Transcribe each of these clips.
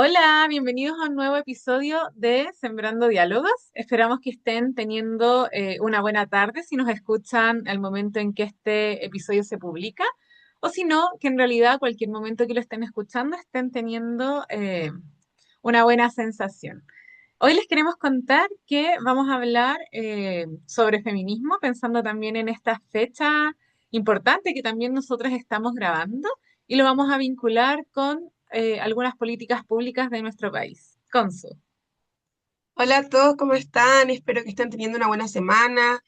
Hola, bienvenidos a un nuevo episodio de Sembrando Diálogos. Esperamos que estén teniendo una buena tarde si nos escuchan al momento en que este episodio se publica, o si no, que en realidad cualquier momento que lo estén escuchando estén teniendo una buena sensación. Hoy les queremos contar que vamos a hablar sobre feminismo, pensando también en esta fecha importante que también nosotros estamos grabando y lo vamos a vincular con algunas políticas públicas de nuestro país. Consu. Hola a todos, ¿cómo están? Espero que estén teniendo una buena semana.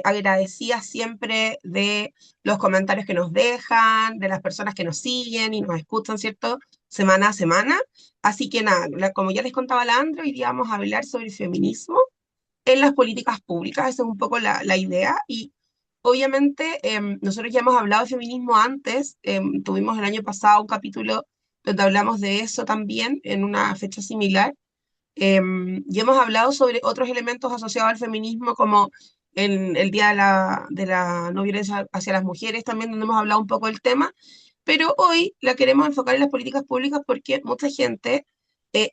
Agradecida siempre de los comentarios que nos dejan, de las personas que nos siguen y nos escuchan, ¿cierto? Semana a semana. Así que nada, como ya les contaba la Andrea, hoy día vamos a hablar sobre el feminismo en las políticas públicas. Esa es un poco la idea. Y obviamente nosotros ya hemos hablado de feminismo antes. Tuvimos el año pasado un capítulo donde hablamos de eso también en una fecha similar. Y hemos hablado sobre otros elementos asociados al feminismo, como en el Día de la No Violencia hacia las Mujeres, también donde hemos hablado un poco del tema, pero hoy la queremos enfocar en las políticas públicas porque mucha gente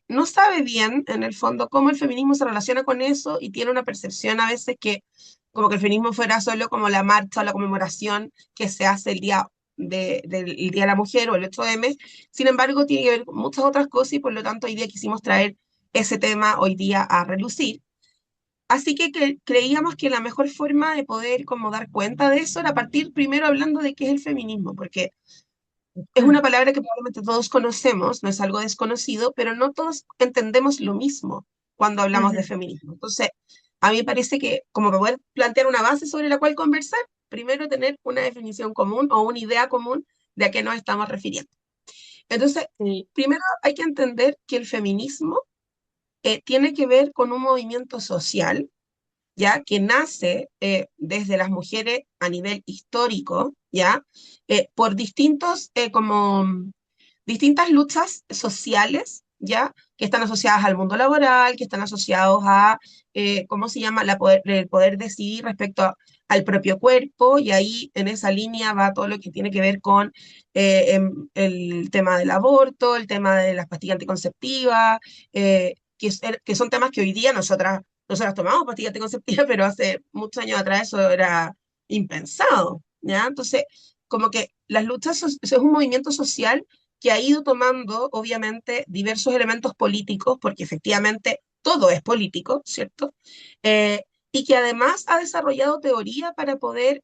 no sabe bien, en el fondo, cómo el feminismo se relaciona con eso y tiene una percepción a veces que como que el feminismo fuera solo como la marcha o la conmemoración que se hace del Día de la Mujer o el 8M. Sin embargo, tiene que ver con muchas otras cosas y por lo tanto hoy día quisimos traer ese tema hoy día a relucir. Así que creíamos que la mejor forma de poder como dar cuenta de eso era partir primero hablando de qué es el feminismo, porque es una Mm, palabra que probablemente todos conocemos, no es algo desconocido, pero no todos entendemos lo mismo cuando hablamos de ujú. feminismo. Entonces, a mí me parece que como para poder plantear una base sobre la cual conversar, primero tener una definición común o una idea común de a qué nos estamos refiriendo. Entonces, Sí. primero hay que entender que el feminismo tiene que ver con un movimiento social, ya que nace desde las mujeres a nivel histórico, ya, por distintas luchas sociales, ya, que están asociadas al mundo laboral, que están asociados a, ¿cómo se llama?, el poder decidir al propio cuerpo, y ahí en esa línea va todo lo que tiene que ver con el tema del aborto, el tema de las pastillas anticonceptivas, que son temas que hoy día nosotras tomamos pastillas anticonceptivas, pero hace muchos años atrás eso era impensado, ¿ya? Entonces, como que las luchas, es un movimiento social que ha ido tomando, obviamente, diversos elementos políticos, porque efectivamente todo es político, ¿cierto? Eh, y que además ha desarrollado teoría para poder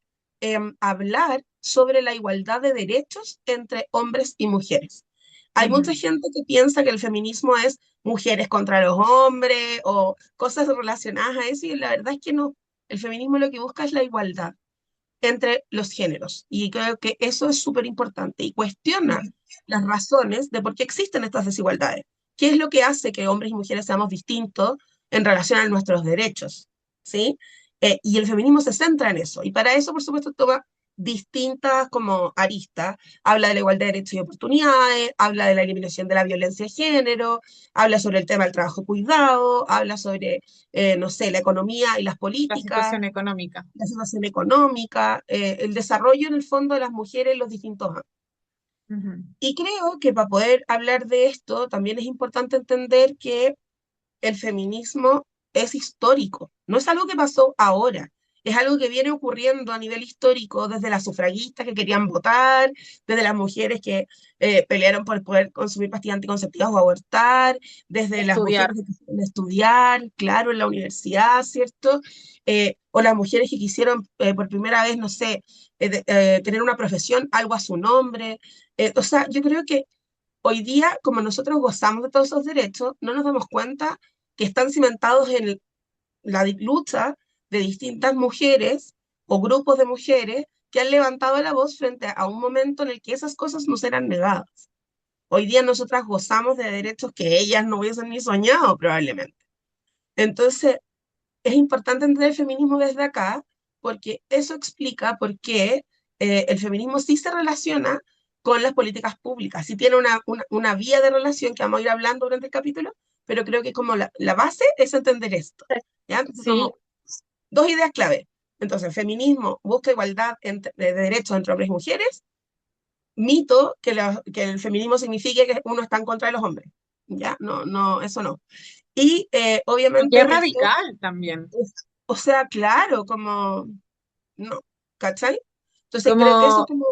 hablar sobre la igualdad de derechos entre hombres y mujeres. Hay mucha Ujú. gente que piensa que el feminismo es mujeres contra los hombres o cosas relacionadas a eso, y la verdad es que no. El feminismo lo que busca es la igualdad entre los géneros. Y creo que eso es súper importante y cuestiona las razones de por qué existen estas desigualdades. ¿Qué es lo que hace que hombres y mujeres seamos distintos en relación a nuestros derechos? ¿Sí? Y el feminismo se centra en eso. Y para eso, por supuesto, toma distintas como aristas. Habla de la igualdad de derechos y oportunidades, habla de la eliminación de la violencia de género, habla sobre el tema del trabajo cuidado, habla sobre, no sé, la economía y las La políticas, situación económica. la situación económica, el desarrollo en el fondo de las mujeres en los distintos ámbitos. Ujú. Y creo que para poder hablar de esto también es importante entender que el feminismo es histórico, no es algo que pasó ahora, es algo que viene ocurriendo a nivel histórico desde las sufragistas que querían votar, desde las mujeres que pelearon por poder consumir pastillas anticonceptivas o abortar, desde las Estudiar. mujeres que quisieron estudiar, claro, en la universidad, ¿cierto? O las mujeres que quisieron por primera vez, no sé, tener una profesión, algo a su nombre. O sea, yo creo que hoy día, como nosotros gozamos de todos esos derechos, no nos damos cuenta que están cimentados en la lucha de distintas mujeres o grupos de mujeres que han levantado la voz frente a un momento en el que esas cosas nos eran negadas. Hoy día nosotras gozamos de derechos que ellas no hubiesen ni soñado probablemente. Entonces, es importante entender el feminismo desde acá, porque eso explica por qué el feminismo sí se relaciona con las políticas públicas, sí tiene una vía de relación que vamos a ir hablando durante el capítulo, pero creo que como la base es entender esto, ¿ya? Entonces, Sí, como dos ideas clave. Entonces, el feminismo busca igualdad de derechos entre hombres y mujeres, mito que el feminismo signifique que uno está en contra de los hombres. ya, no, no, eso no. Y Porque es obviamente esto, radical también. o sea, claro, como, no, ¿cachai? Entonces Como, creo que eso es como,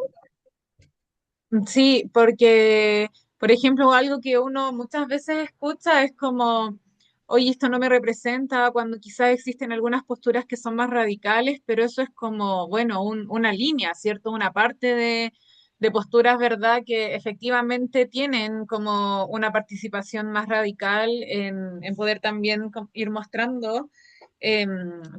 sí, porque, por ejemplo, algo que uno muchas veces escucha es como, oye, esto no me representa, cuando quizás existen algunas posturas que son más radicales, pero eso es como, bueno, una línea, ¿cierto? Una parte de posturas, ¿verdad? Que efectivamente tienen como una participación más radical en poder también ir mostrando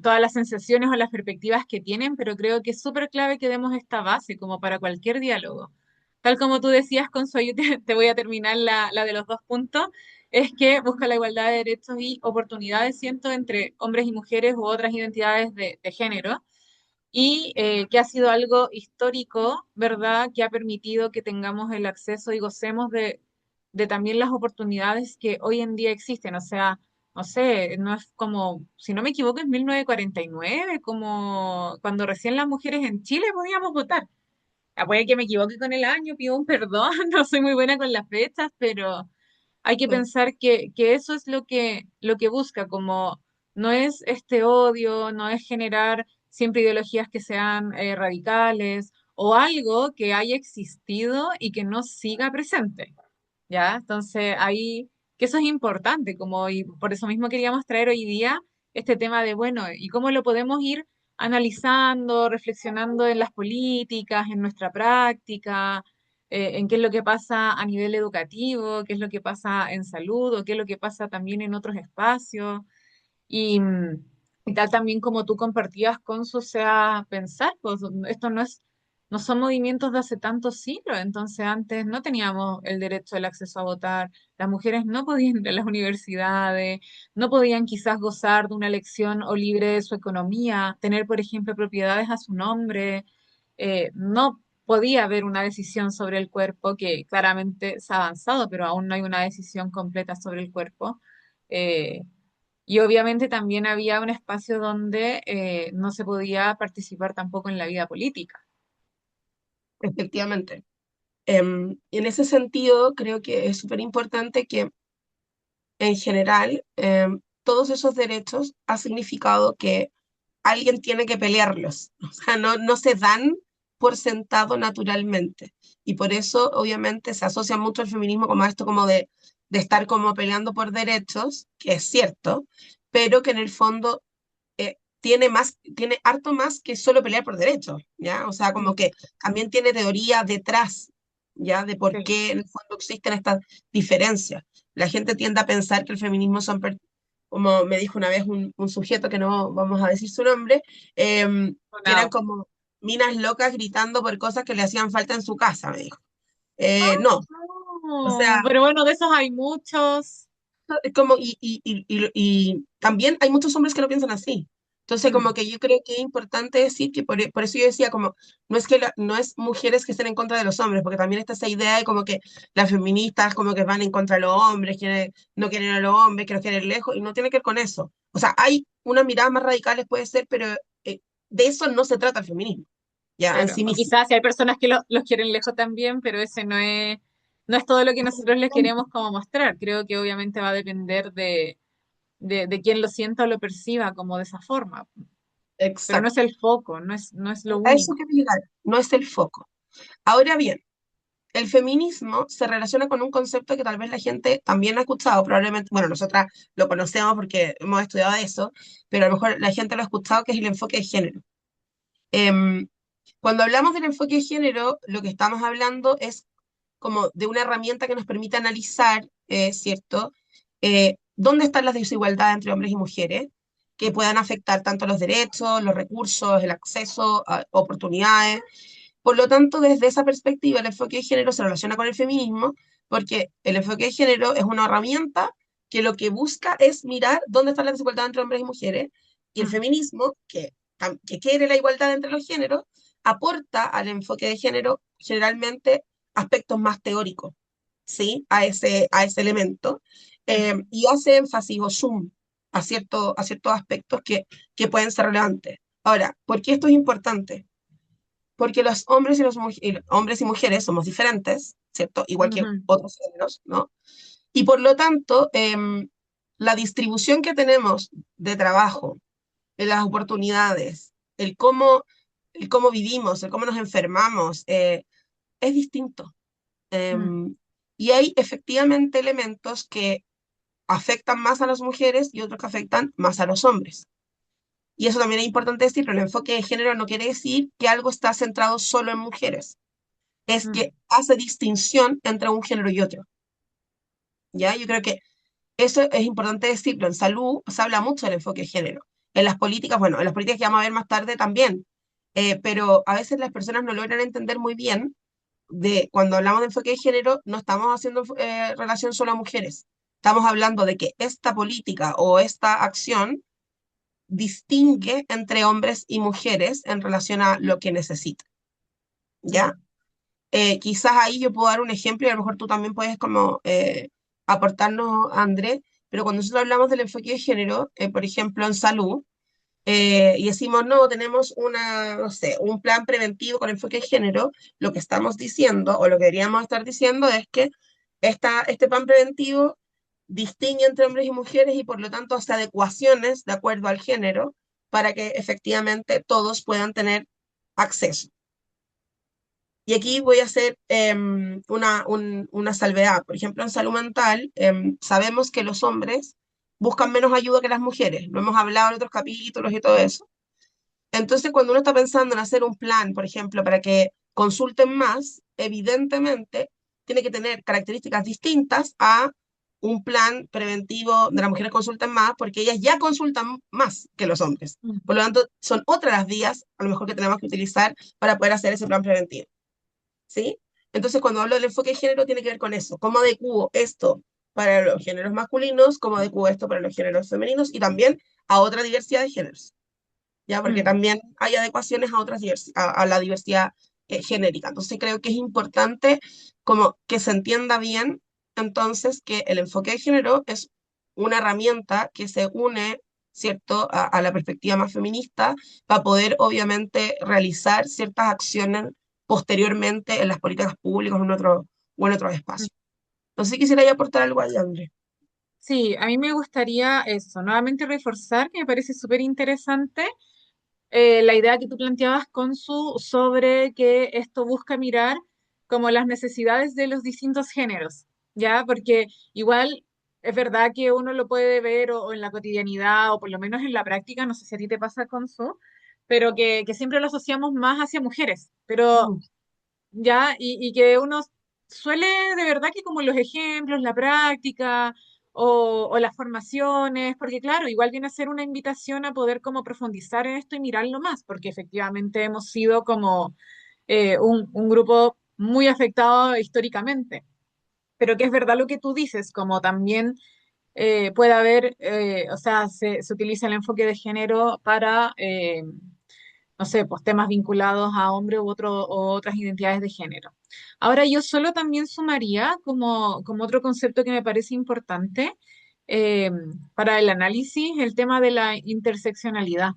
todas las sensaciones o las perspectivas que tienen, pero creo que es súper clave que demos esta base como para cualquier diálogo. Tal como tú decías, Consuelo, te voy a terminar la de los dos puntos, es que busca la igualdad de derechos y oportunidades, siento, entre hombres y mujeres u otras identidades de género, y que ha sido algo histórico, ¿verdad? Que ha permitido que tengamos el acceso y gocemos de también las oportunidades que hoy en día existen. O sea, no sé, no es como, si no me equivoco, es 1949, como cuando recién las mujeres en Chile podíamos votar. Puede que me equivoque con el año, pido un perdón, no soy muy buena con las fechas, pero hay que sí, pensar que eso es lo que busca, como no es este odio, no es generar siempre ideologías que sean radicales o algo que haya existido y que no siga presente, ¿ya? Entonces, ahí, que eso es importante, como, y por eso mismo queríamos traer hoy día este tema de, bueno, ¿y cómo lo podemos ir analizando, reflexionando en las políticas, en nuestra práctica, en qué es lo que pasa a nivel educativo, qué es lo que pasa en salud o qué es lo que pasa también en otros espacios? Y, y tal también como tú compartías con su sea pensar, pues esto no son movimientos de hace tantos siglos, entonces antes no teníamos el derecho al acceso a votar, las mujeres no podían ir a las universidades, no podían quizás gozar de una elección o libre de su economía, tener, por ejemplo, propiedades a su nombre, no podía haber una decisión sobre el cuerpo, que claramente se ha avanzado, pero aún no hay una decisión completa sobre el cuerpo. Eh, y obviamente también había un espacio donde no se podía participar tampoco en la vida política. efectivamente. En ese sentido, creo que es súper importante que en general todos esos derechos ha significado que alguien tiene que pelearlos, o sea, no, no se dan por sentado naturalmente. Y por eso, obviamente, se asocia mucho el feminismo como a esto como de estar como peleando por derechos, que es cierto, pero que en el fondo tiene más, tiene harto más que solo pelear por derechos, ¿ya? O sea, como Mm, que también tiene teoría detrás, ¿ya? De por sí, qué en el fondo existen estas diferencias. La gente tiende a pensar que el feminismo son, como me dijo una vez un sujeto que no vamos a decir su nombre, que eran sonado. como minas locas gritando por cosas que le hacían falta en su casa, me dijo. No, o sea, No, pero bueno, de esos hay muchos. es como, y también hay muchos hombres que no piensan así. Entonces, como Mm, que yo creo que es importante decir que por eso yo decía, como, no es que no es mujeres que estén en contra de los hombres, porque también está esa idea de como que las feministas como que van en contra de los hombres, que no quieren a los hombres, que los quieren lejos, y no tiene que ver con eso. O sea, hay unas miradas más radicales, puede ser, pero eh, de eso no se trata el feminismo, ya, en claro, sí o mismo. quizás si hay personas que los quieren lejos también, pero ese no es todo lo que nosotros les queremos como mostrar. Creo que obviamente va a depender de quién lo sienta o lo perciba como de esa forma, pero no es Exacto. el foco, no es lo A eso único. quiero llegar, no es el foco. Ahora bien, el feminismo se relaciona con un concepto que tal vez la gente también ha escuchado, probablemente, bueno, nosotras lo conocemos porque hemos estudiado eso, pero a lo mejor la gente lo ha escuchado, que es el enfoque de género. Em, Cuando hablamos del enfoque de género, lo que estamos hablando es como de una herramienta que nos permite analizar, ¿cierto? ¿Dónde están las desigualdades entre hombres y mujeres que puedan afectar tanto los derechos, los recursos, el acceso a oportunidades? Por lo tanto, desde esa perspectiva, el enfoque de género se relaciona con el feminismo, porque el enfoque de género es una herramienta que lo que busca es mirar dónde está la desigualdad entre hombres y mujeres, y el Mm, feminismo, que quiere la igualdad entre los géneros, aporta al enfoque de género generalmente aspectos más teóricos, ¿sí? A ese elemento, mm, y hace énfasis o zoom a ciertos aspectos que pueden ser relevantes. Ahora, ¿por qué esto es importante? Porque los hombres y mujeres somos diferentes, ¿cierto? Igual que ujú. otros géneros, ¿no? Y por lo tanto, la distribución que tenemos de trabajo, de las oportunidades, el cómo vivimos, el cómo nos enfermamos, es distinto. Mm, Em, y hay efectivamente elementos que afectan más a las mujeres y otros que afectan más a los hombres. Y eso también es importante decirlo, el enfoque de género no quiere decir que algo está centrado solo en mujeres, es mm, que hace distinción entre un género y otro. ¿Ya? Yo creo que eso es importante decirlo. En salud se habla mucho del enfoque de género. En las políticas, bueno, en las políticas que vamos a ver más tarde también. Pero a veces las personas no logran entender muy bien de cuando hablamos de enfoque de género, no estamos haciendo relación solo a mujeres. Estamos hablando de que esta política o esta acción distingue entre hombres y mujeres en relación a lo que necesitan. ¿Ya? mm, Quizás ahí yo puedo dar un ejemplo y a lo mejor tú también puedes como aportarnos, André, pero cuando nosotros hablamos del enfoque de género, por ejemplo, en salud, y decimos, no, tenemos una, no sé, un plan preventivo con enfoque de género, lo que estamos diciendo o lo que deberíamos estar diciendo es que este plan preventivo distingue entre hombres y mujeres y por lo tanto hace adecuaciones de acuerdo al género para que efectivamente todos puedan tener acceso. Y aquí voy a hacer una salvedad. Por ejemplo, en salud mental, sabemos que los hombres buscan menos ayuda que las mujeres. Lo hemos hablado en otros capítulos y todo eso. Entonces, cuando uno está pensando en hacer un plan, por ejemplo, para que consulten más, evidentemente tiene que tener características distintas a un plan preventivo de las mujeres consulten más, porque ellas ya consultan más que los hombres. mm, Por lo tanto, son otras las vías, a lo mejor, que tenemos que utilizar para poder hacer ese plan preventivo. ¿Sí? Entonces, cuando hablo del enfoque de género, tiene que ver con eso. ¿Cómo adecuo esto para los géneros masculinos? ¿Cómo adecuo esto para los géneros femeninos? Y también a otra diversidad de géneros, ¿ya? Porque mm. también hay adecuaciones a, a la diversidad genérica. Entonces, creo que es importante como que se entienda bien, entonces, que el enfoque de género es una herramienta que se une, ¿cierto?, a la perspectiva más feminista para poder, obviamente, realizar ciertas acciones posteriormente en las políticas públicas o en otros espacios. No sé si quisiera ya aportar algo ahí, André. Sí, a mí me gustaría eso, nuevamente reforzar, que me parece súper interesante la idea que tú planteabas, Consu, sobre que esto busca mirar como las necesidades de los distintos géneros, ¿ya? Porque igual es verdad que uno lo puede ver o en la cotidianidad o por lo menos en la práctica, no sé si a ti te pasa, Consu, pero que siempre lo asociamos más hacia mujeres, pero Mm, ya, y que uno suele de verdad que como los ejemplos, la práctica o las formaciones, porque claro, igual viene a ser una invitación a poder como profundizar en esto y mirarlo más, porque efectivamente hemos sido como un grupo muy afectado históricamente, pero que es verdad lo que tú dices, como también puede haber, o sea, se utiliza el enfoque de género para no sé, pues temas vinculados a hombre u otras identidades de género. Ahora, yo solo también sumaría como otro concepto que me parece importante eh, para el análisis, el tema de la interseccionalidad.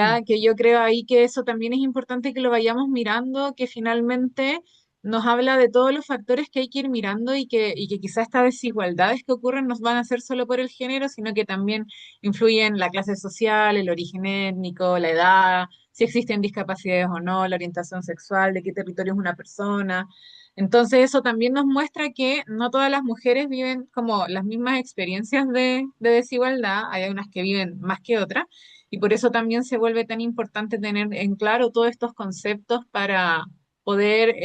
mm, Ya que yo creo ahí que eso también es importante que lo vayamos mirando, que finalmente nos habla de todos los factores que hay que ir mirando y que quizás estas desigualdades que ocurren no van a ser solo por el género, sino que también influyen la clase social, el origen étnico, la edad, si existen discapacidades o no, la orientación sexual, de qué territorio es una persona. Entonces eso también nos muestra que no todas las mujeres viven como las mismas experiencias de desigualdad, hay unas que viven más que otras y por eso también se vuelve tan importante tener en claro todos estos conceptos para poder,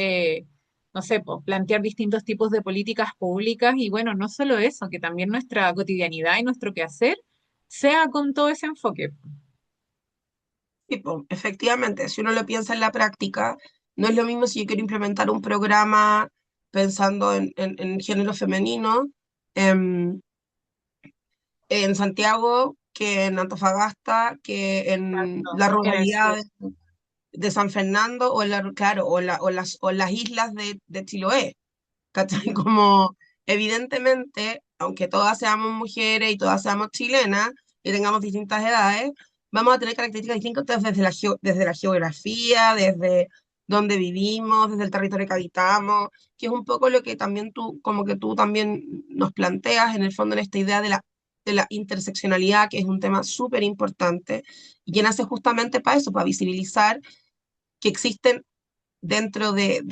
no sé, po, plantear distintos tipos de políticas públicas y bueno, no solo eso, que también nuestra cotidianidad y nuestro quehacer sea con todo ese enfoque. tipo, efectivamente, si uno lo piensa en la práctica, no es lo mismo si yo quiero implementar un programa pensando en género femenino en Santiago que en Antofagasta, que en Exacto, la que en el ruralidad sur. de San Fernando o en claro, o en las islas de Chiloé. ¿Cachai? Mm, Como evidentemente, aunque todas seamos mujeres y todas seamos chilenas y tengamos distintas edades, vamos a tener características distintas desde la geografía, desde dónde vivimos, desde el territorio que habitamos, que es un poco lo que también tú, como que tú también nos planteas en el fondo en esta idea de la interseccionalidad, que es un tema súper importante y que nace justamente para eso, para visibilizar que existen dentro de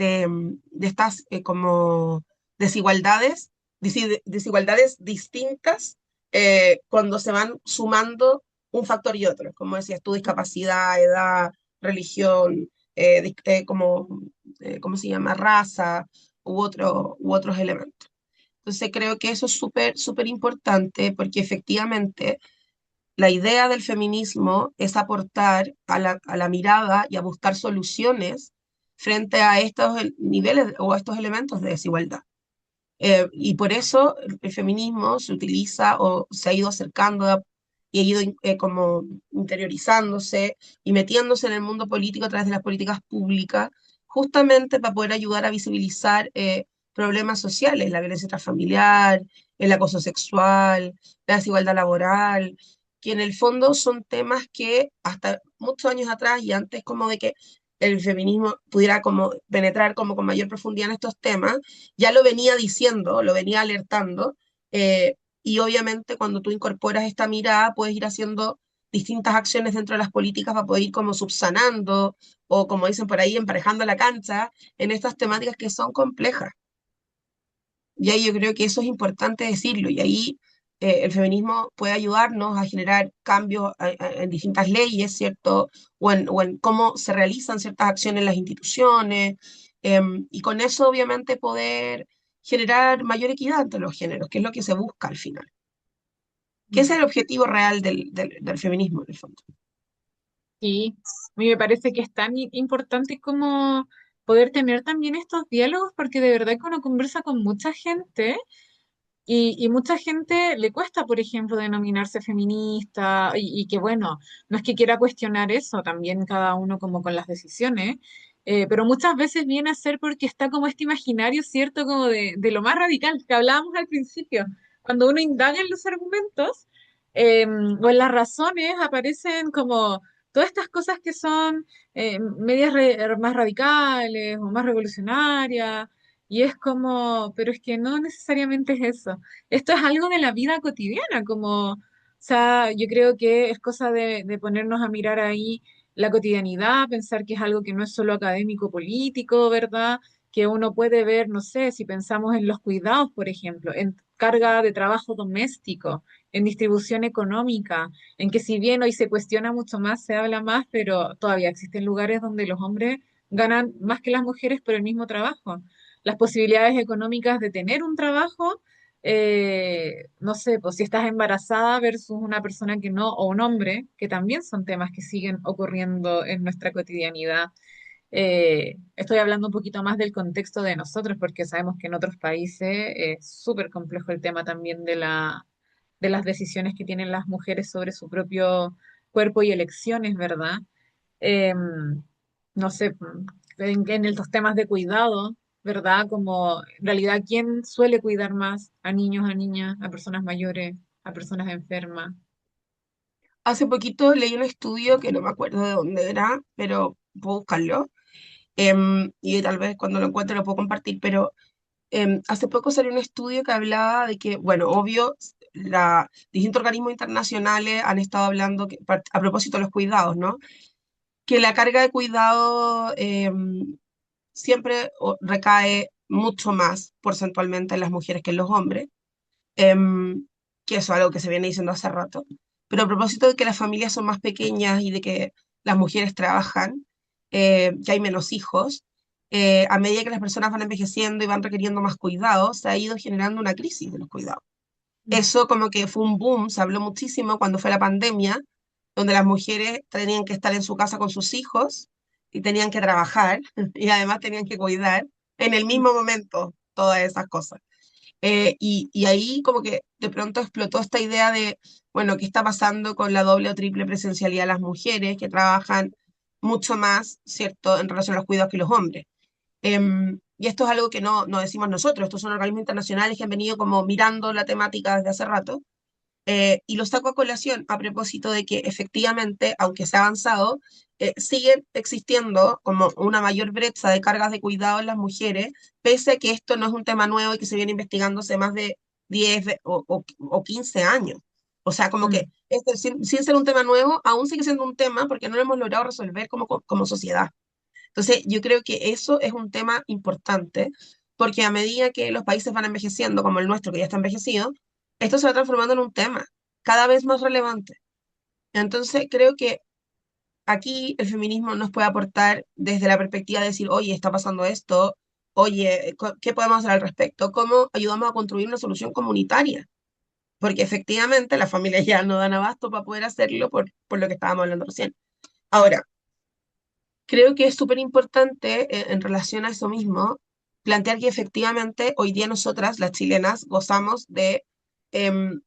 estas como desigualdades, desigualdades distintas cuando se van sumando un factor y otro, como decías tú, discapacidad, edad, religión, como, ¿cómo se llama? Raza u otros elementos. Entonces creo que eso es súper, súper importante porque efectivamente la idea del feminismo es aportar a la mirada y a buscar soluciones frente a estos niveles o a estos elementos de desigualdad. Y por eso el feminismo se utiliza o se ha ido acercando y ha ido como interiorizándose y metiéndose en el mundo político a través de las políticas públicas, justamente para poder ayudar a visibilizar problemas sociales, la violencia intrafamiliar, el acoso sexual, la desigualdad laboral, que en el fondo son temas que hasta muchos años atrás y antes como de que el feminismo pudiera como penetrar como con mayor profundidad en estos temas, ya lo venía diciendo, lo venía alertando, y obviamente cuando tú incorporas esta mirada puedes ir haciendo distintas acciones dentro de las políticas para poder ir como subsanando o como dicen por ahí, emparejando la cancha en estas temáticas que son complejas. Y ahí yo creo que eso es importante decirlo y ahí el feminismo puede ayudarnos a generar cambios en distintas leyes, ¿cierto? O en cómo se realizan ciertas acciones en las instituciones, y con eso obviamente poder generar mayor equidad entre los géneros, que es lo que se busca al final, que ese es el objetivo real del feminismo en el fondo. Sí, a mí me parece que es tan importante como poder tener también estos diálogos, porque de verdad que uno conversa con mucha gente y mucha gente le cuesta, por ejemplo, denominarse feminista y que bueno, no es que quiera cuestionar eso, también cada uno como con las decisiones, pero muchas veces viene a ser porque está como este imaginario, ¿cierto? Como de lo más radical que hablábamos al principio. Cuando uno indaga en los argumentos o en las razones, aparecen como todas estas cosas que son medias más radicales o más revolucionarias. Y es como, pero es que no necesariamente es eso. Esto es algo de la vida cotidiana, como, o sea, yo creo que es cosa de ponernos a mirar ahí la cotidianidad, pensar que es algo que no es solo académico político, ¿verdad? Que uno puede ver, no sé, si pensamos en los cuidados, por ejemplo, en carga de trabajo doméstico, en distribución económica, en que si bien hoy se cuestiona mucho más, se habla más, pero todavía existen lugares donde los hombres ganan más que las mujeres por el mismo trabajo. Las posibilidades económicas de tener un trabajo, no sé, pues si estás embarazada versus una persona que no, o un hombre, que también son temas que siguen ocurriendo en nuestra cotidianidad. Estoy hablando un poquito más del contexto de nosotros, porque sabemos que en otros países es súper complejo el tema también de las decisiones que tienen las mujeres sobre su propio cuerpo y elecciones, ¿verdad? No sé, en estos temas de cuidado, ¿verdad? Como en realidad, ¿quién suele cuidar más a niños, a niñas, a personas mayores, a personas enfermas? Hace poquito leí un estudio que no me acuerdo de dónde era, pero puedo buscarlo. Y tal vez cuando lo encuentre lo puedo compartir, pero hace poco salió un estudio que hablaba de que, bueno, obvio, distintos organismos internacionales han estado hablando a propósito de los cuidados, ¿no? Que la carga de cuidado siempre recae mucho más porcentualmente en las mujeres que en los hombres, em, que eso es algo que se viene diciendo hace rato. Pero a propósito de que las familias son más pequeñas y de que las mujeres trabajan, que hay menos hijos, a medida que las personas van envejeciendo y van requiriendo más cuidados, se ha ido generando una crisis de los cuidados. Eso como que fue un boom, se habló muchísimo cuando fue la pandemia, donde las mujeres tenían que estar en su casa con sus hijos y tenían que trabajar y además tenían que cuidar en el mismo momento todas esas cosas. Y ahí como que de pronto explotó esta idea de, bueno, ¿qué está pasando con la doble o triple presencialidad de las mujeres que trabajan mucho más, ¿cierto?, en relación a los cuidados que los hombres. Y esto es algo que no decimos nosotros, estos son organismos internacionales que han venido como mirando la temática desde hace rato. Y lo saco a colación a propósito de que efectivamente, aunque se ha avanzado, sigue existiendo como una mayor brecha de cargas de cuidado en las mujeres, pese a que esto no es un tema nuevo y que se viene investigando hace más de 10 o 15 años. O sea, como que Mm, este, sin ser un tema nuevo, aún sigue siendo un tema porque no lo hemos logrado resolver como sociedad. Entonces, yo creo que eso es un tema importante, porque a medida que los países van envejeciendo, como el nuestro, que ya está envejecido, esto se va transformando en un tema cada vez más relevante. Entonces, creo que aquí el feminismo nos puede aportar desde la perspectiva de decir, oye, está pasando esto, oye, ¿qué podemos hacer al respecto? ¿Cómo ayudamos a construir una solución comunitaria? Porque efectivamente las familias ya no dan abasto para poder hacerlo por lo que estábamos hablando recién. Ahora, creo que es súper importante en relación a eso mismo plantear que efectivamente hoy día nosotras, las chilenas, gozamos de em,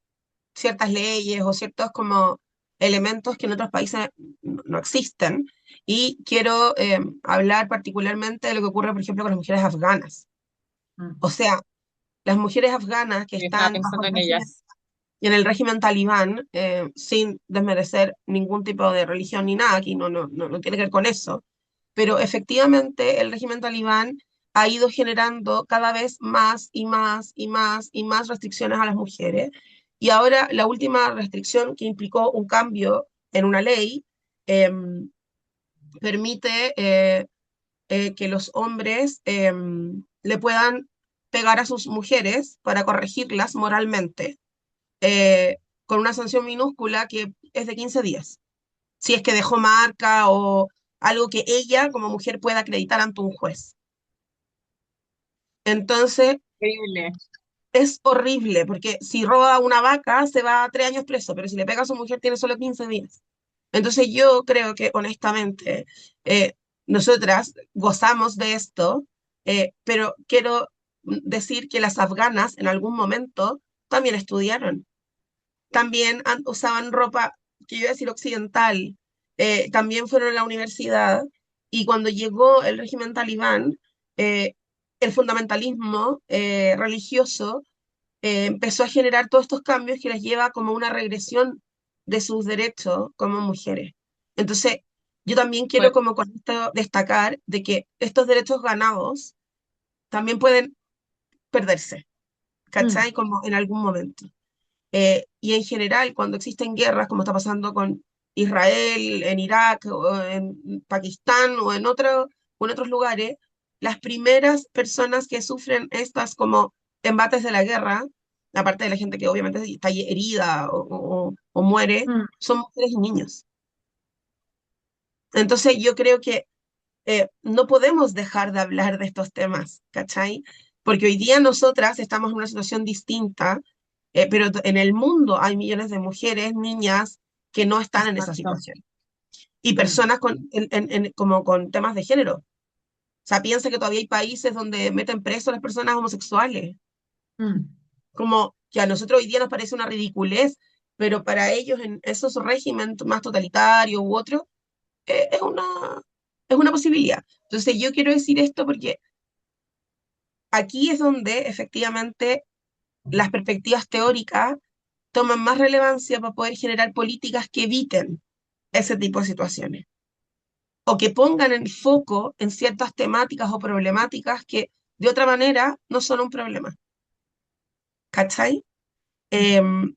ciertas leyes o ciertos como elementos que en otros países no existen. Y quiero hablar particularmente de lo que ocurre, por ejemplo, con las mujeres afganas. mm. O sea, las mujeres afganas que Yo estaba están bajo pensando el en régimen ellas. y en el régimen talibán, sin desmerecer ningún tipo de religión ni nada, aquí no tiene que ver con eso, pero efectivamente el régimen talibán ha ido generando cada vez más y más y más y más restricciones a las mujeres. Y ahora la última restricción que implicó un cambio en una ley eh, permite que los hombres le puedan pegar a sus mujeres para corregirlas moralmente eh, con una sanción minúscula que es de 15 días, si es que dejó marca o algo que ella como mujer pueda acreditar ante un juez. Entonces, Increíble. es horrible, porque si roba una vaca se va a 3 años preso, pero si le pega a su mujer tiene solo 15 días. Entonces yo creo que honestamente nosotras gozamos de esto, pero quiero decir que las afganas en algún momento también estudiaron, también usaban ropa, que yo iba a decir occidental, también fueron a la universidad y cuando llegó el régimen talibán, eh, el fundamentalismo religioso empezó a generar todos estos cambios que las lleva como una regresión de sus derechos como mujeres. Entonces, yo también quiero Pues, como con esto destacar de que estos derechos ganados también pueden perderse, mm, ¿cachai? Como en algún momento. Y en general, cuando existen guerras, como está pasando con Israel, en Irak, o en Pakistán o en otros lugares, las primeras personas que sufren estas como embates de la guerra, aparte de la gente que obviamente está herida o muere, mm. son mujeres y niños. Entonces yo creo que no podemos dejar de hablar de estos temas, ¿cachai? Porque hoy día nosotras estamos en una situación distinta, pero en el mundo hay millones de mujeres, niñas, que no están en esa Exacto. situación. Y Mm, personas como con temas de género. O sea, piensa que todavía hay países donde meten preso a las personas homosexuales. mm. Como que a nosotros hoy día nos parece una ridiculez, pero para ellos en esos regímenes más totalitarios u otros, eh, es una, es una posibilidad. Entonces yo quiero decir esto porque aquí es donde efectivamente las perspectivas teóricas toman más relevancia para poder generar políticas que eviten ese tipo de situaciones o que pongan el foco en ciertas temáticas o problemáticas que de otra manera no son un problema. ¿Cachai? Em,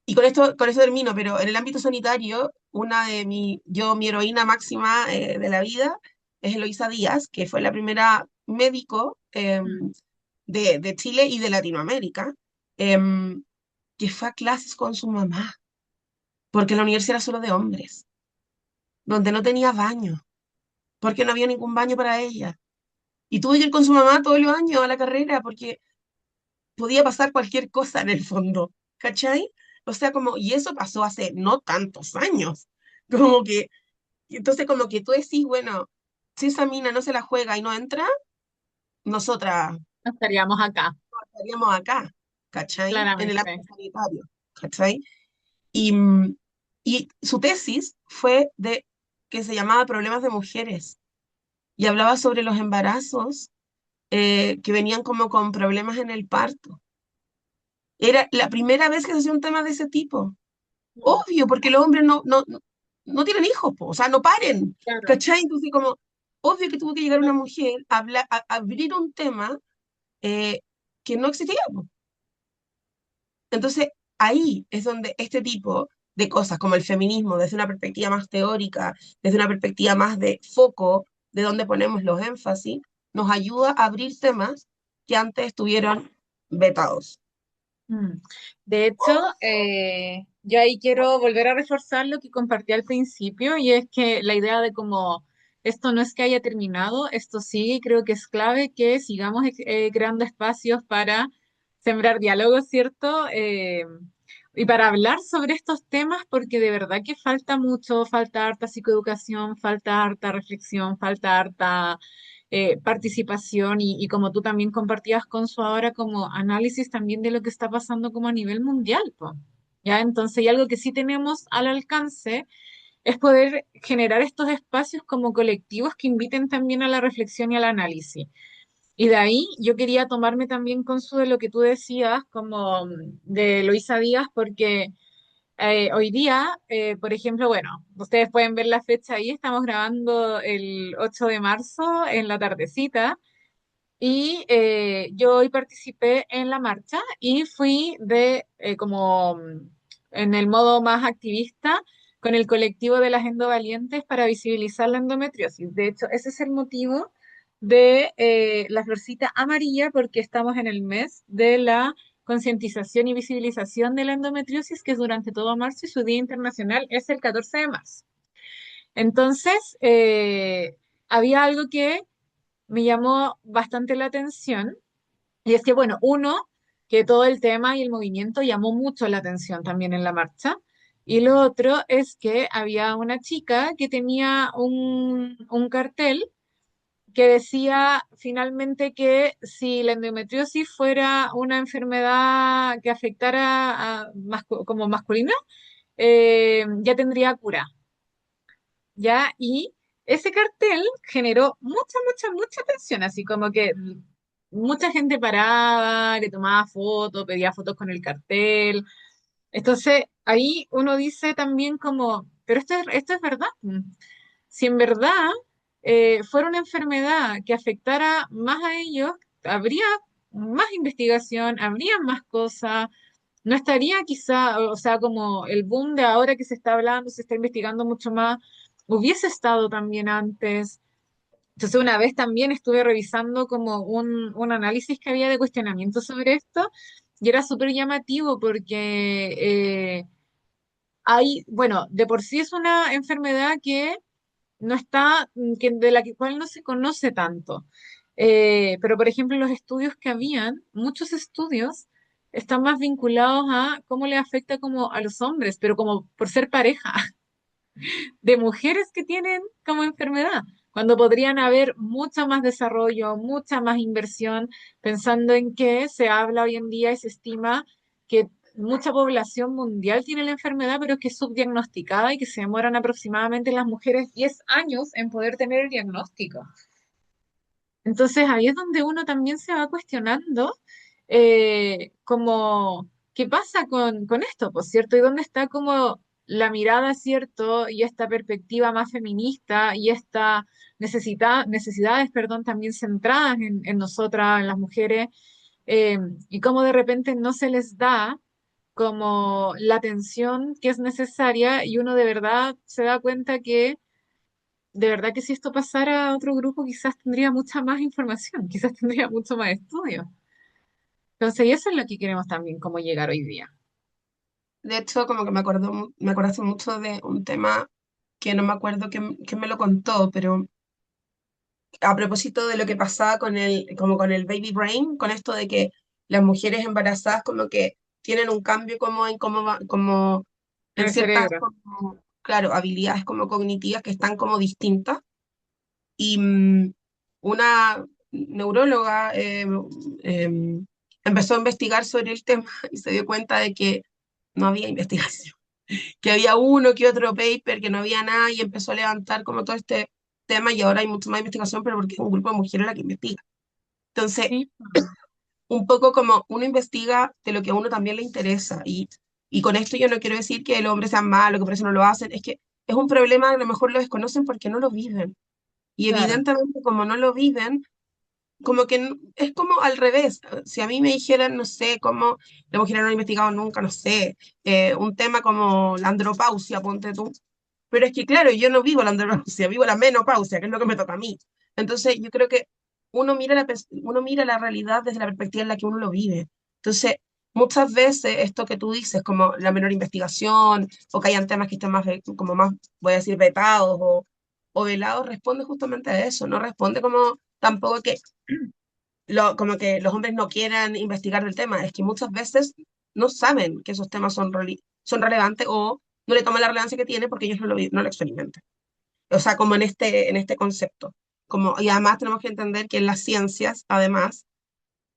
y con esto termino, pero en el ámbito sanitario, mi heroína máxima de la vida es Eloísa Díaz, que fue la primera médico de Chile y de Latinoamérica, em, que fue a clases con su mamá, porque la universidad era solo de hombres, donde no tenía baño, porque no había ningún baño para ella. Y tuvo que ir con su mamá todos los años a la carrera, porque podía pasar cualquier cosa en el fondo, ¿cachai? O sea, como, y eso pasó hace no tantos años, como que, entonces como que tú decís, bueno, si esa mina no se la juega y no entra, nosotras No estaríamos acá, estaríamos acá, ¿cachai? En el ámbito claramente. sanitario, ¿cachai? Y, y su tesis fue de que se llamaba Problemas de Mujeres y hablaba sobre los embarazos que venían como con problemas en el parto. Era la primera vez que se hacía un tema de ese tipo. Mm, Obvio, porque los hombres no tienen hijos, po, o sea, no paren, claro. ¿cachai? Entonces, como, obvio que tuvo que llegar una mujer a abrir un tema eh, que no existía, po. Entonces, ahí es donde este tipo de cosas, como el feminismo, desde una perspectiva más teórica, desde una perspectiva más de foco, de donde ponemos los énfasis, nos ayuda a abrir temas que antes estuvieron vetados. Mm. De hecho, yo ahí quiero volver a reforzar lo que compartí al principio, y es que la idea de cómo esto no es que haya terminado, esto sigue, y creo que es clave que sigamos creando espacios para sembrar diálogos, ¿cierto? Y para hablar sobre estos temas, porque de verdad que falta mucho, falta harta psicoeducación, falta harta reflexión, falta harta participación, y como tú también compartías con su ahora, como análisis también de lo que está pasando como a nivel mundial, po. ¿Ya? Entonces, y algo que sí tenemos al alcance es poder generar estos espacios como colectivos que inviten también a la reflexión y al análisis. Y de ahí yo quería tomarme también con su de lo que tú decías, como de Luisa Díaz, porque hoy día, por ejemplo, bueno, ustedes pueden ver la fecha ahí, estamos grabando el 8 de marzo en la tardecita, y yo hoy participé en la marcha y fui de como en el modo más activista con el colectivo de las endovalientes para visibilizar la endometriosis. De hecho, ese es el motivo de la florcita amarilla, porque estamos en el mes de la concientización y visibilización de la endometriosis, que es durante todo marzo, y su día internacional es el 14 de marzo. Entonces, había algo que me llamó bastante la atención, y es que, bueno, uno, que todo el tema y el movimiento llamó mucho la atención también en la marcha, y lo otro es que había una chica que tenía un cartel que decía finalmente que si la endometriosis fuera una enfermedad que afectara como masculina, ya tendría cura. ¿Ya? Y ese cartel generó mucha atención, así como que mucha gente paraba, le tomaba fotos, pedía fotos con el cartel. Entonces, ahí uno dice también como, pero esto es verdad. Si en verdad fuera una enfermedad que afectara más a ellos, habría más investigación, habría más cosas, no estaría quizá, o sea, como el boom de ahora que se está hablando, se está investigando mucho más, hubiese estado también antes. Entonces, una vez también estuve revisando como un análisis que había de cuestionamiento sobre esto, y era súper llamativo porque hay, bueno, de por sí es una enfermedad que no está, de la cual no se conoce tanto. Pero, por ejemplo, los estudios que habían, muchos estudios están más vinculados a cómo le afecta como a los hombres, pero como por ser pareja de mujeres que tienen como enfermedad, cuando podrían haber mucho más desarrollo, mucha más inversión, pensando en que se habla hoy en día y se estima que mucha población mundial tiene la enfermedad, pero que es subdiagnosticada y que se demoran aproximadamente las mujeres 10 años en poder tener el diagnóstico. Entonces ahí es donde uno también se va cuestionando como, ¿qué pasa con esto? Pues, ¿cierto? ¿Y dónde está como la mirada, ¿cierto? Y esta perspectiva más feminista y esta necesidades, perdón, también centradas en nosotras, en las mujeres, eh, y cómo de repente no se les da como la atención que es necesaria, y uno de verdad se da cuenta que de verdad que si esto pasara a otro grupo, quizás tendría mucha más información, quizás tendría mucho más estudio. Entonces, y eso es lo que queremos también, cómo llegar hoy día. De hecho, como que me acordaste mucho de un tema que no me acuerdo quién me lo contó, pero a propósito de lo que pasaba como con el baby brain, con esto de que las mujeres embarazadas como que tienen un cambio como En en el ciertas, cerebro. claro, habilidades como cognitivas que están como distintas. Y una neuróloga empezó a investigar sobre el tema y se dio cuenta de que no había investigación, que había uno que otro paper, que no había nada, y empezó a levantar como todo este tema, y ahora hay mucha más investigación, pero porque es un grupo de mujeres la que investiga. Entonces, Sí, un poco como uno investiga de lo que a uno también le interesa. Y con esto yo no quiero decir que los hombres sean malos, que por eso no lo hacen, es que es un problema que a lo mejor lo desconocen porque no lo viven. Y Claro, evidentemente como no lo viven, como que es como al revés. Si a mí me dijeran, no sé, cómo las mujeres no han investigado nunca, no sé, un tema como la andropausia, ponte tú. Pero es que, claro, yo no vivo la andropausia, vivo la menopausia, que es lo que me toca a mí. Entonces, yo creo que uno mira la realidad desde la perspectiva en la que uno lo vive. Entonces, muchas veces esto que tú dices, como la menor investigación, o que hayan temas que estén más, como más, voy a decir, vetados o velados, responde justamente a eso. No responde como tampoco que como que los hombres no quieran investigar del tema, es que muchas veces no saben que esos temas son relevantes o no le toman la relevancia que tiene porque ellos no lo experimentan. O sea, como en este concepto. Como, y además tenemos que entender que en las ciencias, además,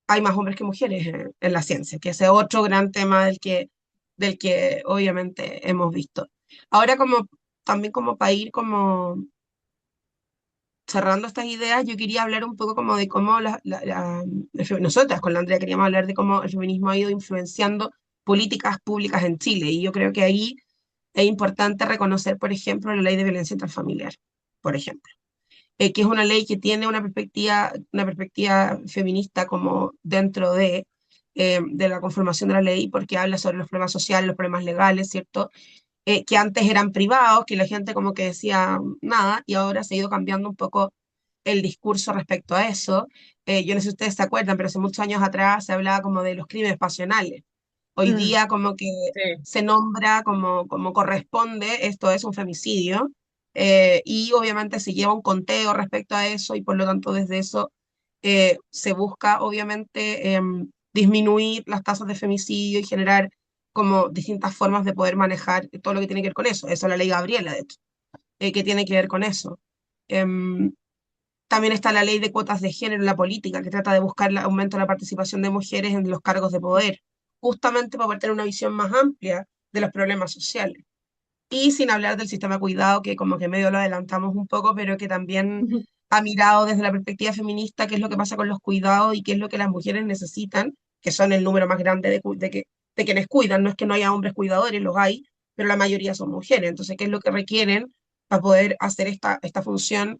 hay más hombres que mujeres en la ciencia, que ese es otro gran tema del que obviamente hemos visto. Ahora, como también como para ir como cerrando estas ideas, yo quería hablar un poco como de cómo nosotras con la Andrea queríamos hablar de cómo el feminismo ha ido influenciando políticas públicas en Chile. Y yo creo que ahí es importante reconocer, por ejemplo, la ley de violencia intrafamiliar, por ejemplo, que es una ley que tiene una perspectiva feminista como dentro de la conformación de la ley, porque habla sobre los problemas sociales, los problemas legales, ¿cierto? Que antes eran privados, que la gente como que decía nada, y ahora se ha ido cambiando un poco el discurso respecto a eso. Yo no sé si ustedes se acuerdan, pero hace muchos años atrás se hablaba como de los crímenes pasionales. Hoy mm, día como que sí. se nombra como corresponde, esto es un femicidio, y obviamente se lleva un conteo respecto a eso y por lo tanto desde eso se busca obviamente disminuir las tasas de femicidio y generar como distintas formas de poder manejar todo lo que tiene que ver con eso. Eso es la ley Gabriela, de hecho, que tiene que ver con eso. Em, También está la ley de cuotas de género en la política, que trata de buscar el aumento de la participación de mujeres en los cargos de poder, justamente para poder tener una visión más amplia de los problemas sociales. Y sin hablar del sistema de cuidado, que como que medio lo adelantamos un poco, pero que también ha mirado desde la perspectiva feminista qué es lo que pasa con los cuidados y qué es lo que las mujeres necesitan, que son el número más grande de quienes cuidan. No es que no haya hombres cuidadores, los hay, pero la mayoría son mujeres. Entonces, ¿qué es lo que requieren para poder hacer esta función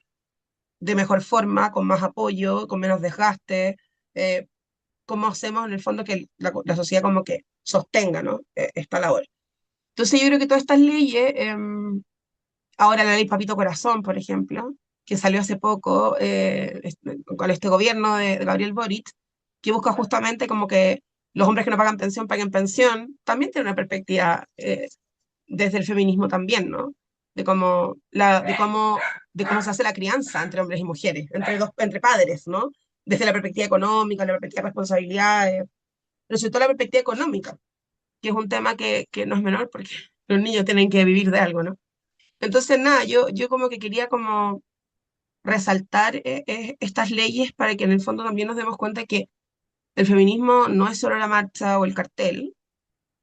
de mejor forma, con más apoyo, con menos desgaste? Eh, ¿Cómo hacemos en el fondo que la sociedad como que sostenga, ¿no? Esta labor? Entonces yo creo que todas estas leyes, ahora la ley Papito Corazón, por ejemplo, que salió hace poco con este gobierno de Gabriel Boric, que busca justamente como que los hombres que no pagan pensión paguen pensión, también tiene una perspectiva desde el feminismo también, ¿no? De cómo se hace la crianza entre hombres y mujeres, entre padres, ¿no? Desde la perspectiva económica, la perspectiva de responsabilidades, pero sobre todo la perspectiva económica, que es un tema que no es menor porque los niños tienen que vivir de algo, ¿no? Entonces, nada, yo como que quería como resaltar estas leyes para que en el fondo también nos demos cuenta que el feminismo no es solo la marcha o el cartel,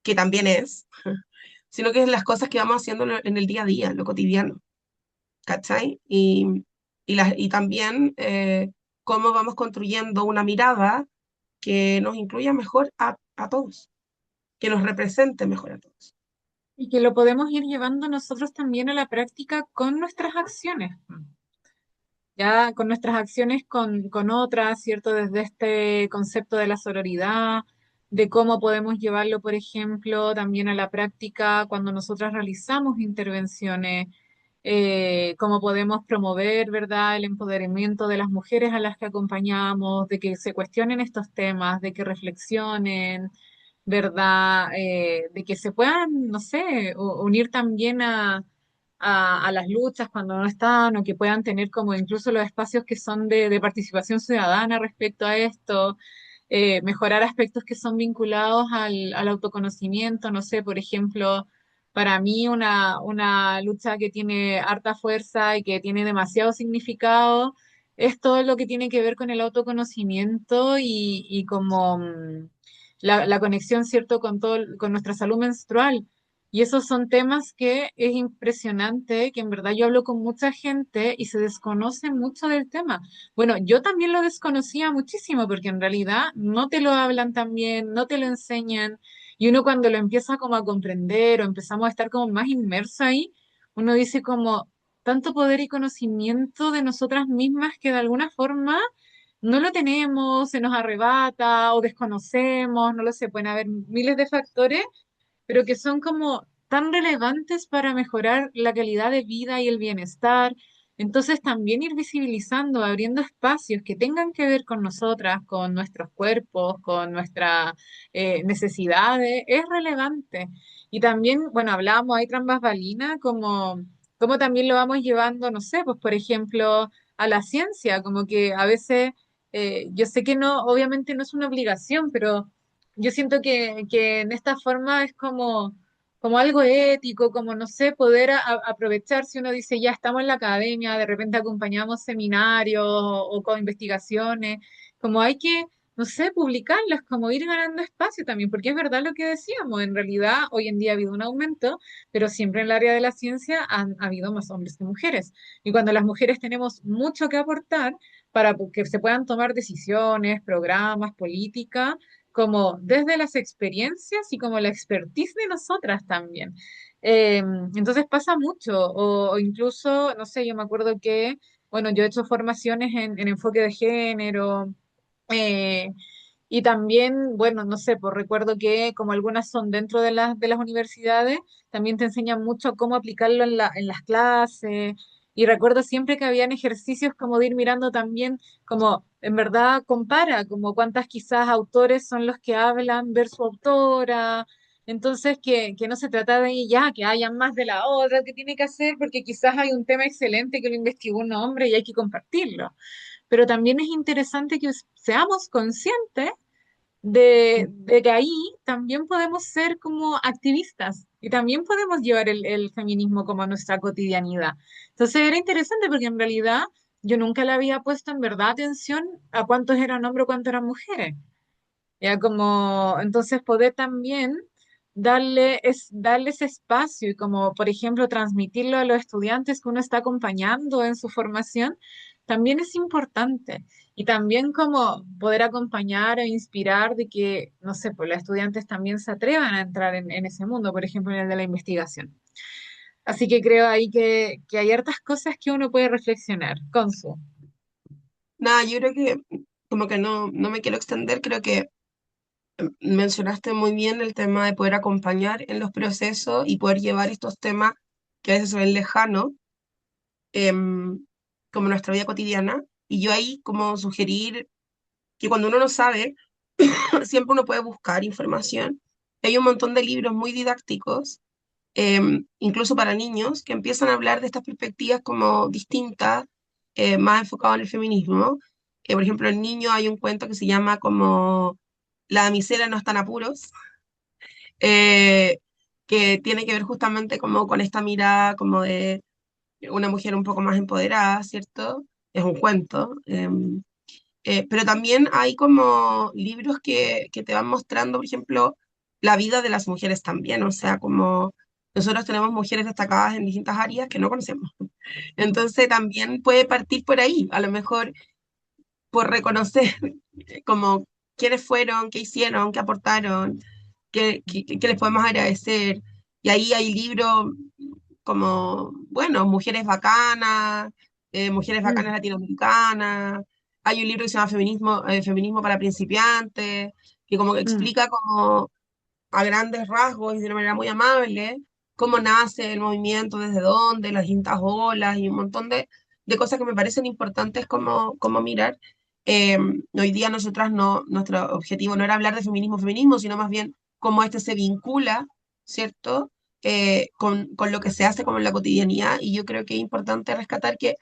que también es, sino que es las cosas que vamos haciendo en el día a día, en lo cotidiano, ¿cachai? Y también cómo vamos construyendo una mirada que nos incluya mejor a todos, que nos represente mejor a todos. Y que lo podemos ir llevando nosotros también a la práctica con nuestras acciones. Ya con nuestras acciones con otras, ¿cierto? Desde este concepto de la sororidad, de cómo podemos llevarlo, por ejemplo, también a la práctica cuando nosotras realizamos intervenciones, cómo podemos promover, ¿verdad?, el empoderamiento de las mujeres a las que acompañamos, de que se cuestionen estos temas, de que reflexionen, ¿verdad? De que se puedan, no sé, unir también a las luchas cuando no están, o que puedan tener como incluso los espacios que son de participación ciudadana respecto a esto, mejorar aspectos que son vinculados al autoconocimiento, no sé, por ejemplo. Para mí una lucha que tiene harta fuerza y que tiene demasiado significado es todo lo que tiene que ver con el autoconocimiento y como la conexión, ¿cierto?, con nuestra salud menstrual. Y esos son temas que es impresionante, que en verdad yo hablo con mucha gente y se desconoce mucho del tema. Bueno, yo también lo desconocía muchísimo porque en realidad no te lo hablan tan bien, no te lo enseñan. Y uno cuando lo empieza como a comprender o empezamos a estar como más inmerso ahí, uno dice como tanto poder y conocimiento de nosotras mismas que de alguna forma no lo tenemos, se nos arrebata o desconocemos, no lo sé, pueden haber miles de factores pero que son como tan relevantes para mejorar la calidad de vida y el bienestar. Entonces también ir visibilizando, abriendo espacios que tengan que ver con nosotras, con nuestros cuerpos, con nuestras necesidades, es relevante. Y también, bueno, hablábamos ahí tras bambalinas, como también lo vamos llevando, no sé, pues por ejemplo, a la ciencia, como que a veces, yo sé que no, obviamente no es una obligación, pero yo siento que en esta forma es como algo ético, como no sé, poder aprovechar si uno dice, ya estamos en la academia, de repente acompañamos seminarios o con investigaciones, como hay que, no sé, publicarlas, como ir ganando espacio también, porque es verdad lo que decíamos, en realidad hoy en día ha habido un aumento, pero siempre en el área de la ciencia han habido más hombres que mujeres. Y cuando las mujeres tenemos mucho que aportar para que se puedan tomar decisiones, programas, políticas, como desde las experiencias y como la expertise de nosotras también. Entonces pasa mucho, o incluso, no sé, yo me acuerdo que, bueno, yo he hecho formaciones en enfoque de género, eh, y también, bueno, no sé, pues recuerdo que como algunas son dentro de las universidades, también te enseñan mucho cómo aplicarlo en las clases. Y recuerdo siempre que habían ejercicios como de ir mirando también, como en verdad compara, como cuántas quizás autores son los que hablan ver su autora. Entonces, que no se trata de ya, que haya más de la otra que tiene que hacer, porque quizás hay un tema excelente que lo investigó un hombre y hay que compartirlo, pero también es interesante que seamos conscientes de que ahí también podemos ser como activistas y también podemos llevar el feminismo como a nuestra cotidianidad. Entonces era interesante porque en realidad yo nunca le había puesto en verdad atención a cuántos eran hombres o cuántos eran mujeres. Ya como, entonces poder también darle ese espacio y como, por ejemplo, transmitirlo a los estudiantes que uno está acompañando en su formación, también es importante. Y también como poder acompañar e inspirar de que, no sé, pues los estudiantes también se atrevan a entrar en ese mundo, por ejemplo, en el de la investigación. Así que creo ahí que hay hartas cosas que uno puede reflexionar con su. Nada, yo creo que como que no me quiero extender, creo que mencionaste muy bien el tema de poder acompañar en los procesos y poder llevar estos temas que a veces se ven lejanos, em, como nuestra vida cotidiana. Y yo ahí como sugerir que cuando uno no sabe, siempre uno puede buscar información. Hay un montón de libros muy didácticos, incluso para niños, que empiezan a hablar de estas perspectivas como distintas, más enfocadas en el feminismo. Por ejemplo, en niño hay un cuento que se llama como La damisela no está en apuros, eh, que tiene que ver justamente como con esta mirada como de una mujer un poco más empoderada, ¿cierto? Es un cuento. Pero también hay como libros que te van mostrando, por ejemplo, la vida de las mujeres también, o sea, como nosotros tenemos mujeres destacadas en distintas áreas que no conocemos. Entonces también puede partir por ahí, a lo mejor por reconocer como quiénes fueron, qué hicieron, qué aportaron, qué les podemos agradecer. Y ahí hay libros como, bueno, Mujeres Mm, Bacanas Latinoamericanas. Hay un libro que se llama Feminismo para principiantes, que como que mm, explica como a grandes rasgos y de una manera muy amable cómo nace el movimiento, desde dónde, las distintas olas y un montón de cosas que me parecen importantes como mirar. Eh, Hoy día nosotras no, nuestro objetivo no era hablar de feminismo, sino más bien cómo este se vincula, ¿cierto? Con lo que se hace como en la cotidianidad y yo creo que es importante rescatar que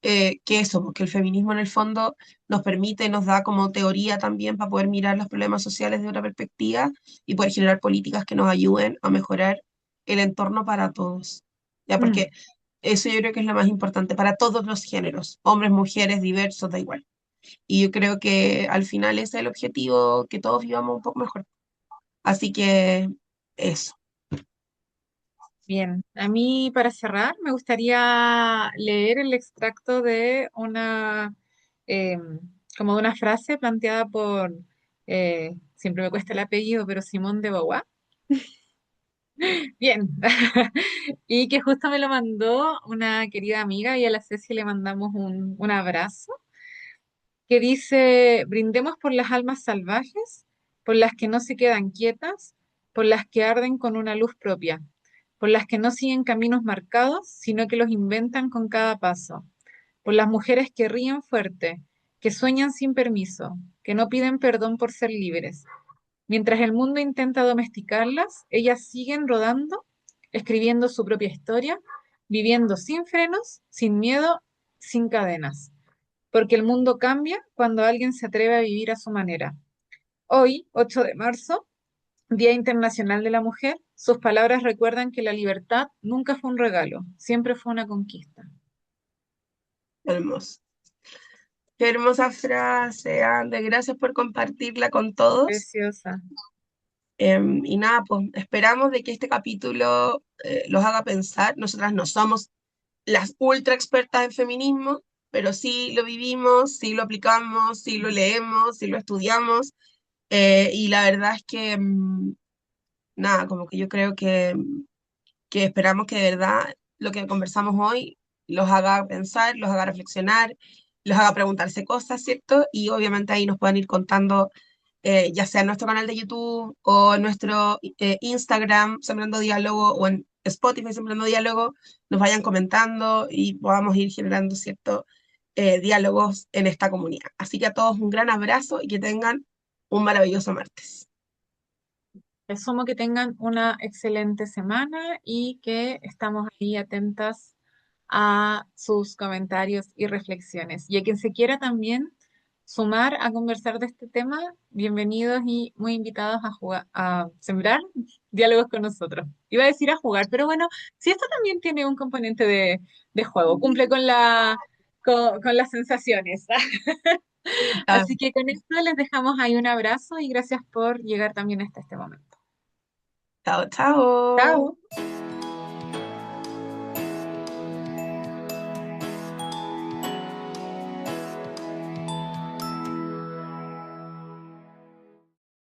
eso, porque el feminismo en el fondo nos permite, nos da como teoría también para poder mirar los problemas sociales de otra perspectiva y poder generar políticas que nos ayuden a mejorar el entorno para todos. Ya, mm. porque eso yo creo que es lo más importante para todos los géneros, hombres, mujeres, diversos, da igual. Y yo creo que al final ese es el objetivo, que todos vivamos un poco mejor. Así que eso. Bien, a mí para cerrar me gustaría leer el extracto de eh, como de una frase planteada por, siempre me cuesta el apellido, pero Simón de Beauvoir. Bien, y que justo me lo mandó una querida amiga y a la Ceci le mandamos un abrazo, que dice, brindemos por las almas salvajes, por las que no se quedan quietas, por las que arden con una luz propia, por las que no siguen caminos marcados, sino que los inventan con cada paso, por las mujeres que ríen fuerte, que sueñan sin permiso, que no piden perdón por ser libres. Mientras el mundo intenta domesticarlas, ellas siguen rodando, escribiendo su propia historia, viviendo sin frenos, sin miedo, sin cadenas. Porque el mundo cambia cuando alguien se atreve a vivir a su manera. Hoy, 8 de marzo, Día Internacional de la Mujer, sus palabras recuerdan que la libertad nunca fue un regalo, siempre fue una conquista. Hermoso. Qué hermosa frase, Ande. Gracias por compartirla con todos. Preciosa. Y nada, pues esperamos de que este capítulo los haga pensar. Nosotras no somos las ultra expertas en feminismo, pero sí lo vivimos, sí lo aplicamos, sí lo leemos, sí lo estudiamos. Y la verdad es que, nada, como que yo creo que esperamos que de verdad lo que conversamos hoy los haga pensar, los haga reflexionar, los haga preguntarse cosas, ¿cierto? Y obviamente ahí nos puedan ir contando, ya sea en nuestro canal de YouTube o en nuestro Instagram, Sembrando Diálogo, o en Spotify, Sembrando Diálogo, nos vayan comentando y podamos ir generando, ¿cierto? Diálogos en esta comunidad. Así que a todos un gran abrazo y que tengan un maravilloso martes. Asumo que tengan una excelente semana y que estamos ahí atentas a sus comentarios y reflexiones. Y a quien se quiera también sumar a conversar de este tema, bienvenidos y muy invitados a jugar, a sembrar diálogos con nosotros. Iba a decir a jugar, pero bueno, si esto también tiene un componente de juego, cumple con con las sensaciones. Ah, Así que con esto les dejamos ahí un abrazo y gracias por llegar también hasta este momento. chao, chao. Chao.